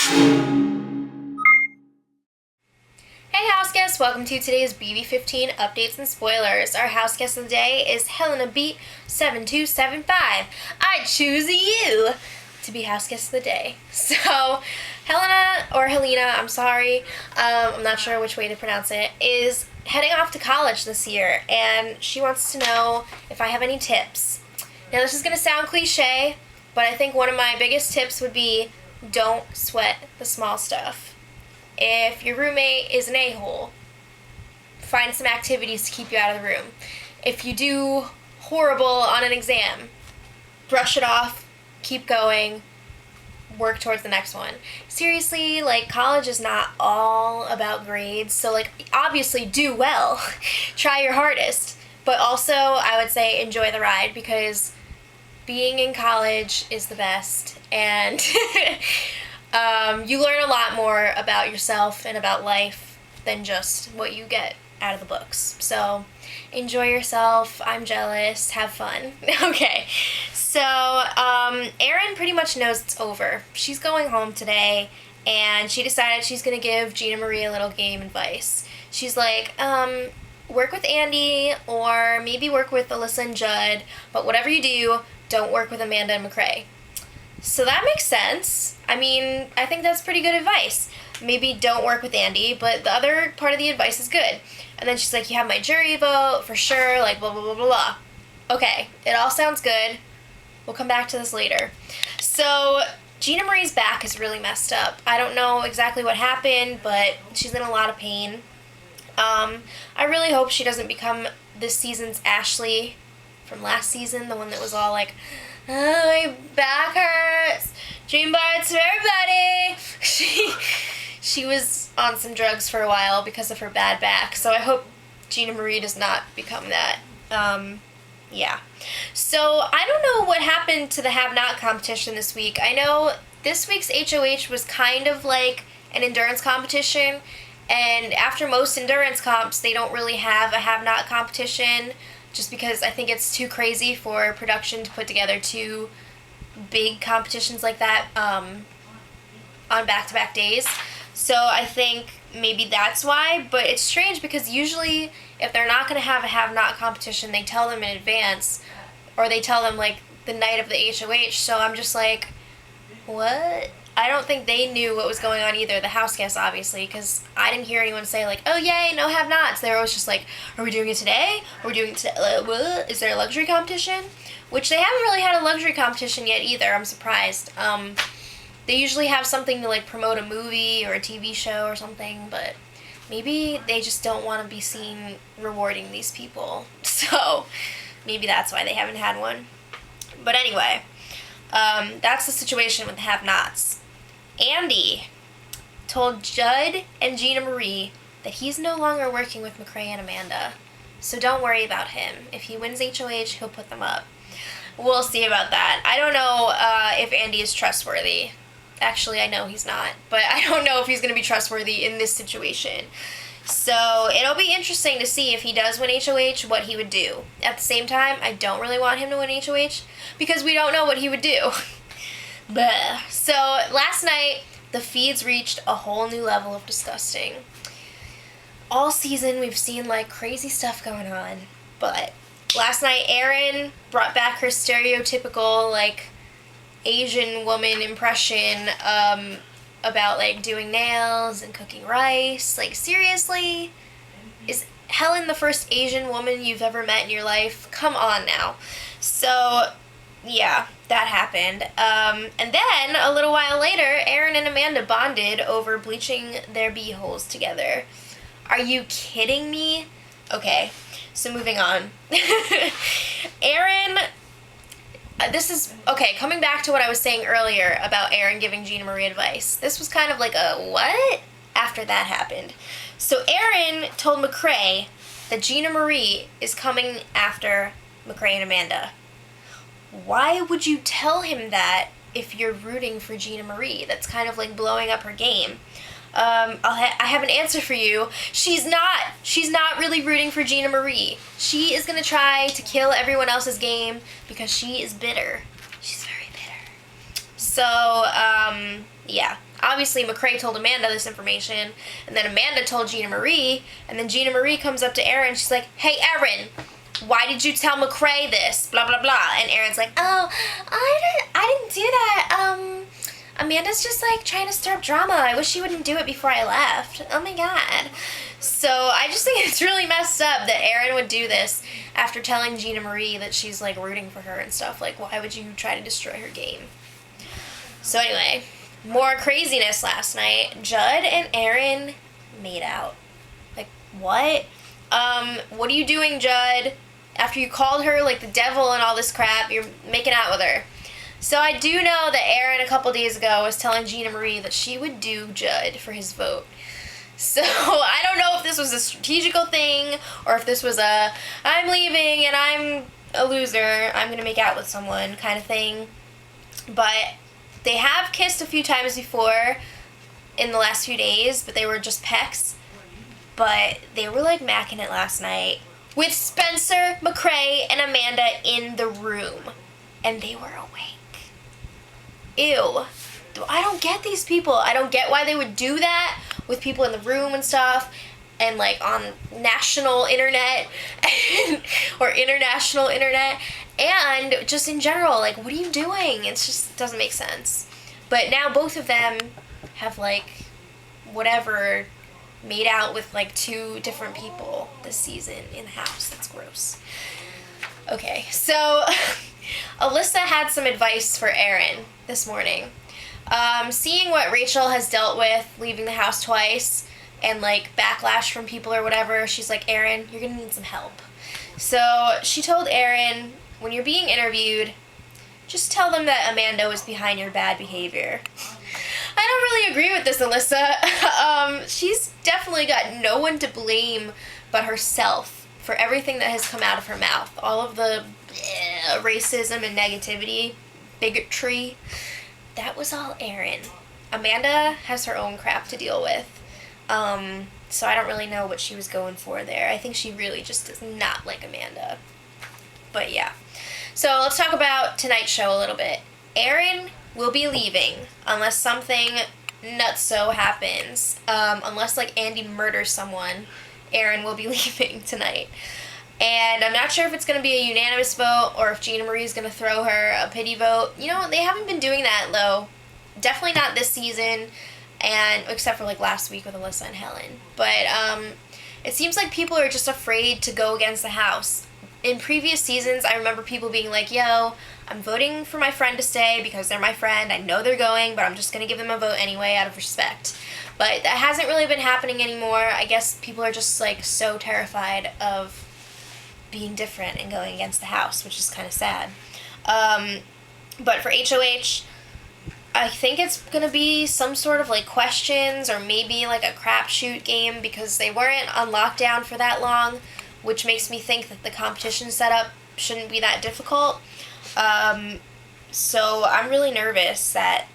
Hey house guests, welcome to today's BB15 updates and spoilers. Our house guest of the day is Helena Beat 7275. I choose you to be house guest of the day. So, Helena, or Helena, I'm sorry, I'm not sure which way to pronounce it, is heading off to college this year, and she wants to know if I have any tips. Now, this is going to sound cliche, but I think one of my biggest tips would be don't sweat the small stuff. If your roommate is an a-hole, find some activities to keep you out of the room. If you do horrible on an exam, brush it off, keep going, work towards the next one. Seriously, like, college is not all about grades, so, like, obviously do well. Try your hardest. But also, I would say enjoy the ride, because being in college is the best, and you learn a lot more about yourself and about life than just what you get out of the books. So, enjoy yourself. I'm jealous. Have fun. Okay. So, Erin pretty much knows it's over. She's going home today, and she decided she's going to give GinaMarie a little game advice. She's like, work with Andy, or maybe work with Alyssa and Judd, but whatever you do, don't work with Amanda and McCrae. So that makes sense. I mean, I think that's pretty good advice. Maybe don't work with Andy, but the other part of the advice is good. And then she's like, you have my jury vote, for sure, like, blah, blah, blah, blah, blah. Okay, it all sounds good. We'll come back to this later. So, GinaMarie's back is really messed up. I don't know exactly what happened, but she's in a lot of pain. I really hope she doesn't become this season's Ashley from last season, the one that was all like, oh, my back hurts, dream bites for everybody. She was on some drugs for a while because of her bad back, so I hope GinaMarie does not become that. Yeah. So, I don't know what happened to the have-not competition this week. I know this week's HOH was kind of like an endurance competition, and after most endurance comps, they don't really have a have-not competition, just because I think it's too crazy for production to put together two big competitions like that on back-to-back days. So I think maybe that's why, but it's strange because usually if they're not going to have a have-not competition, they tell them in advance, or they tell them like the night of the HOH, so I'm just like, what? I don't think they knew what was going on either, the house guests obviously, because I didn't hear anyone say like, oh yay, no have-nots. They were always just like, are we doing it today? Are we doing it today? What? Is there a luxury competition? Which they haven't really had a luxury competition yet either, I'm surprised. They usually have something to like promote a movie or a TV show or something, but maybe they just don't want to be seen rewarding these people. So maybe that's why they haven't had one. But anyway, that's the situation with the have-nots. Andy told Judd and GinaMarie that he's no longer working with McCrae and Amanda, so don't worry about him. If he wins HOH, he'll put them up. We'll see about that. I don't know if Andy is trustworthy. Actually, I know he's not, but I don't know if he's going to be trustworthy in this situation. So it'll be interesting to see if he does win HOH, what he would do. At the same time, I don't really want him to win HOH because we don't know what he would do. Bleh. So last night, the feeds reached a whole new level of disgusting. All season, we've seen like crazy stuff going on, but last night, Erin brought back her stereotypical like Asian woman impression about like doing nails and cooking rice. Like, seriously? Is Helen the first Asian woman you've ever met in your life? Come on now. So, yeah, that happened. And then, a little while later, Erin and Amanda bonded over bleaching their beeholes together. Are you kidding me? Okay, so moving on. Erin... coming back to what I was saying earlier about Erin giving GinaMarie advice. This was kind of like a what? After that happened. So Erin told McCrae that GinaMarie is coming after McCrae and Amanda. Why would you tell him that if you're rooting for GinaMarie? That's kind of like blowing up her game. I have an answer for you. She's not really rooting for GinaMarie. She is going to try to kill everyone else's game because she is bitter. She's very bitter. So, yeah. obviously McCrae told Amanda this information, and then Amanda told GinaMarie, and then GinaMarie comes up to Erin, she's like, hey Erin, why did you tell McCrae this? Blah, blah, blah. And Erin's like, oh, I didn't do that. Amanda's just, like, trying to stir up drama. I wish she wouldn't do it before I left. Oh, my God. So I just think it's really messed up that Erin would do this after telling GinaMarie that she's, like, rooting for her and stuff. Like, why would you try to destroy her game? So anyway, more craziness last night. Judd and Erin made out. Like, what? What are you doing, Judd? After you called her, like, the devil and all this crap, you're making out with her. So I do know that Erin a couple days ago was telling GinaMarie that she would do Judd for his vote. So I don't know if this was a strategical thing or if this was a I'm leaving and I'm a loser, I'm going to make out with someone kind of thing. But they have kissed a few times before in the last few days, but they were just pecks. But they were, like, macking it last night with Spencer, McCrae, and Amanda in the room. And they were awake. Ew. I don't get these people. I don't get why they would do that with people in the room and stuff, and, like, on national internet or international internet, and just in general, like, what are you doing? It just doesn't make sense. But now both of them have, like, whatever, made out with, like, 2 different people this season in the house. That's gross. Okay, so Alyssa had some advice for Erin this morning. Seeing what Rachel has dealt with, leaving the house twice, and, like, backlash from people or whatever, she's like, Erin, you're gonna need some help. So she told Erin, when you're being interviewed, just tell them that Amanda was behind your bad behavior. I don't really agree with this, Alyssa. She's definitely got no one to blame but herself for everything that has come out of her mouth. All of the racism and negativity, bigotry, that was all Erin. Amanda has her own crap to deal with. So I don't really know what she was going for there. I think she really just does not like Amanda. But yeah. So let's talk about tonight's show a little bit. Erin will be leaving unless something nutso happens. Unless, like, Andy murders someone, Erin will be leaving tonight. And I'm not sure if it's going to be a unanimous vote or if GinaMarie is going to throw her a pity vote. You know, they haven't been doing that, though. Definitely not this season, and except for, like, last week with Alyssa and Helen. But it seems like people are just afraid to go against the house. In previous seasons, I remember people being like, yo, I'm voting for my friend to stay because they're my friend. I know they're going, but I'm just going to give them a vote anyway out of respect. But that hasn't really been happening anymore. I guess people are just, like, so terrified of being different and going against the house, which is kind of sad. But for HOH, I think it's going to be some sort of, like, questions or maybe, like, a crapshoot game because they weren't on lockdown for that long, which makes me think that the competition setup shouldn't be that difficult. So I'm really nervous that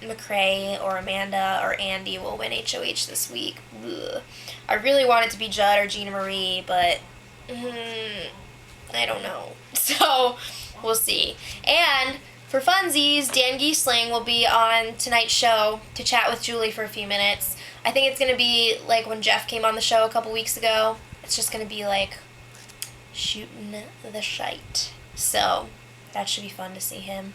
McCrae or Amanda or Andy will win HOH this week. Ugh. I really want it to be Judd or GinaMarie, but I don't know. So we'll see. And for funsies, Dan Giesling will be on tonight's show to chat with Julie for a few minutes. I think it's going to be like when Jeff came on the show a couple weeks ago. It's just going to be like shooting the shite. So that should be fun to see him.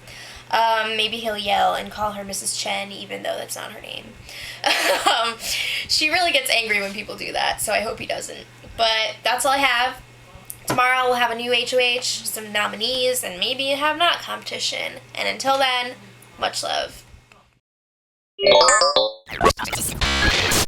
Maybe he'll yell and call her Mrs. Chen, even though that's not her name. She really gets angry when people do that, so I hope he doesn't. But that's all I have. Tomorrow we'll have a new HOH, some nominees, and maybe a have-not competition. And until then, much love.